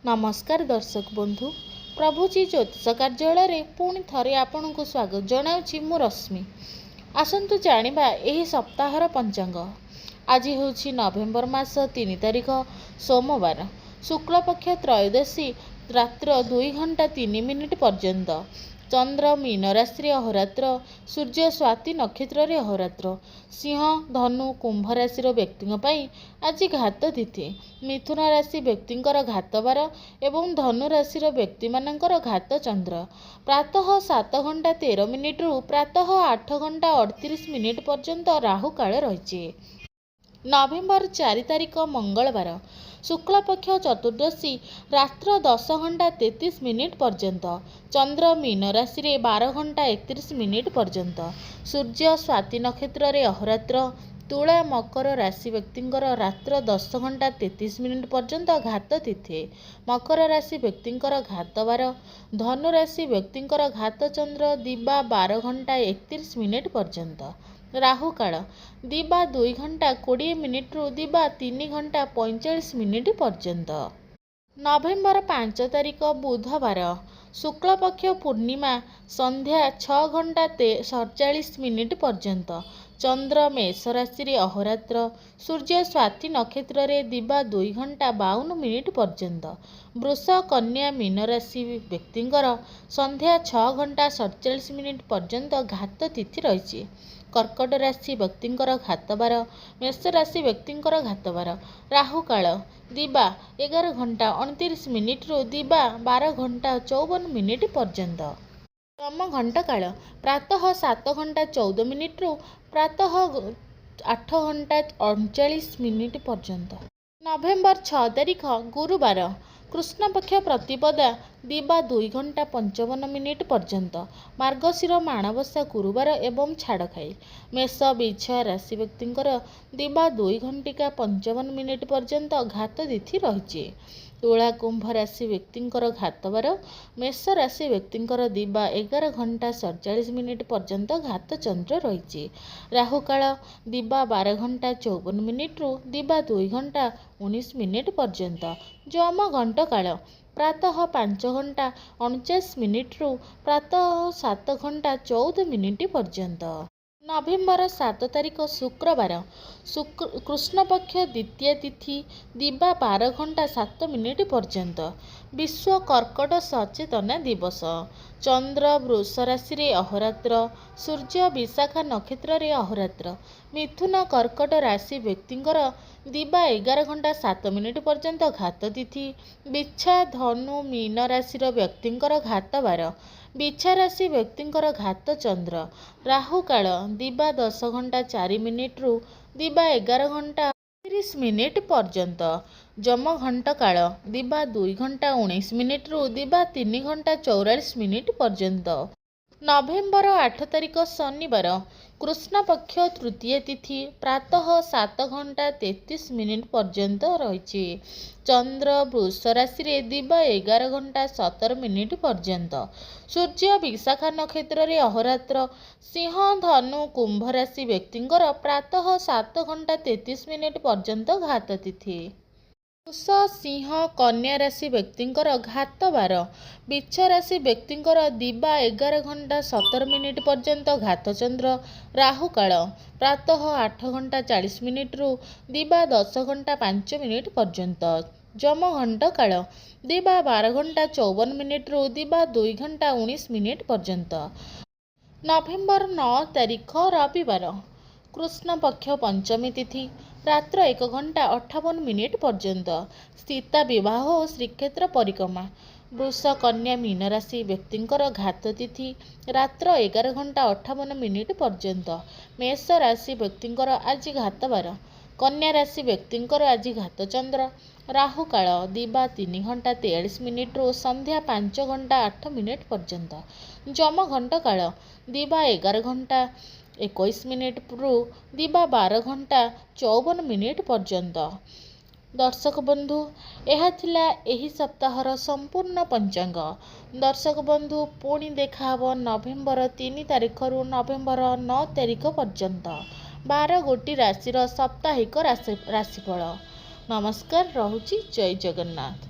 नमस्कार दर्शक बंधु प्रभुजी ज्योतिष कार्यालय पुणी थरे आपन को स्वागत जनाऊँगी मु रश्मि। आसतु जानिबा एही सप्ताहर पंचांग। आज होछि नवेम्बर मास 3 तारिख सोमवार शुक्लपक्ष त्रयोदशी रात्र 2:03 पर्यंत। चंद्र मीन राशि अहोरात्र, सूर्य स्वाति नक्षत्र अहोरात्र। सिंह धनु कुंभ राशि व्यक्ति आज घात तिथि। मिथुन राशि व्यक्ति घात बार एवं धनु राशि व्यक्ति मानकर घात चंद्र। प्रातः 7:13 रु प्रातः 8:38 पर्यंत राहु काल रही। नवेम्बर 4 तारिख मंगलवार शुक्लपक्ष चतुर्दशी रात्र 10:33 पर्यंत। चंद्र मीन राशि 12:31 पर्यंत। सूर्य स्वाति नक्षत्र अहोरात्र। तुला मकर राशि व्यक्ति रात्र 10:33 पर्यंत घात तिथि। मकर राशि व्यक्ति घात बार। धनु राशि व्यक्ति घात चंद्र दिबा 12:31 पर्यंत। राहु काल दिबा 2:20 रु दिबा 3:45 पर्यंत। नवेम्बर 5 तारिख बुधवार शुक्लपक्ष पूर्णिमा संध्या 6:47 पर्यंत। चंद्र मेष राशि अहोरात्र। सूर्य स्वाति नक्षत्र दिबा 2:52 पर्यंत। वृष कन्या मीन राशि व्यक्ति संध्या 6:47 पर्यंत घात तिथि रही। कर्कट राशि व्यक्ति घात बार। मेष राशि व्यक्ति घात बार। राहु काल दिबा 11:29 रु दिबा 12:54 पर्यंत। यम घंटा काल प्रातः 7:14 रु प्रातः 8:39 पर्यंत। नवेम्बर 6 तारिख गुरुवार कृष्णपक्ष प्रतिपदा दिबा 2:55 पर्यंत। मार्गशीर माणबसा गुरुवार एवं छाड़खाई। मेष बिछा राशि व्यक्ति दिबा 2:55 पर्यंत घात तिथि रही। तुला कुंभ राशि व्यक्ति घात बार। मेष राशि व्यक्ति दिबा 11:47 पर्यंत घात चंद्र रही। राहु काल दिबा 12:54 रु दिबा 2:19 पर्यंत। यम घंटा काल प्रातः 5:49 रु प्रातः 7:14 पर्यंत। नवेम्बर 7 तारिख शुक्रवार कृष्णपक्ष द्वितीय तिथि दिबा 12:07 पर्यंत। विश्व कर्कट सचेतना दिवस। चंद्र वृष राशि अहोरात्र। सूर्य विशाखा नक्षत्र अहोरात्र। मिथुन कर्कट राशि व्यक्ति दिबा 11:07 पर्यंत घात तिथि। बिछा धनु मीन राशि व्यक्ति घात बार। बिछा राशि व्यक्ति घात चंद्र। राहु काल दिबा 10:04 रु दिबा 11:30 पर्यंत। यम घंटा काल दिबा 2:19 रु दिबा 3:44 पर्यंत। नवेम्बर 8 तारिख शनिवार कृष्णपक्ष तृतीय तिथि प्रातः 7:33 पर्यंत रही। चंद्र वृष राशि दिबा 11:17 पर्यंत। सूर्य विशाखा नक्षत्र अहोरात्र। सिंह धनु कुंभ राशि व्यक्ति प्रातः 7:33 पर्यंत घात तिथि। वृष सिंह कन्या राशि व्यक्ति घात बार। बिच्छ राशि व्यक्ति दिबा 11:17 पर्यंत घात चंद्र। राहु काल प्रातः 8:40 रु दिबा 10:05 पर्यंत। यम घंटा काल दिबा 12:54 रु दिबा 2:19 पर्यंत। नवेम्बर 9 तारिख रविवार कृष्णपक्ष पंचमी तिथि रात्र 1:58 पर्यंत। सीता विवाह और श्रीक्षेत्र परिक्रमा। वृष कन्या मीन राशि व्यक्ति घात तिथि रात्र 11:58 पर्यंत। मेष राशि व्यक्ति आज घात बार। कन्या राशि व्यक्ति आज घात चंद्र। राहु काल दिबा 3:43 रु संध्या 5:08 पर्यंत। यम घंटा काल दिबा 11:21 रु दिबा 12:54 पर्यंत। दर्शक बंधु यह थिला एही सप्ताहर संपूर्ण पंचांग। दर्शक बंधु पुणी देखा नवेम्बर 3 तारिख रु नवेम्बर 9 तारिख पर्यंत 12 गोटी राशि साप्ताहिक राशिफल। नमस्कार रहुची। जय जगन्नाथ।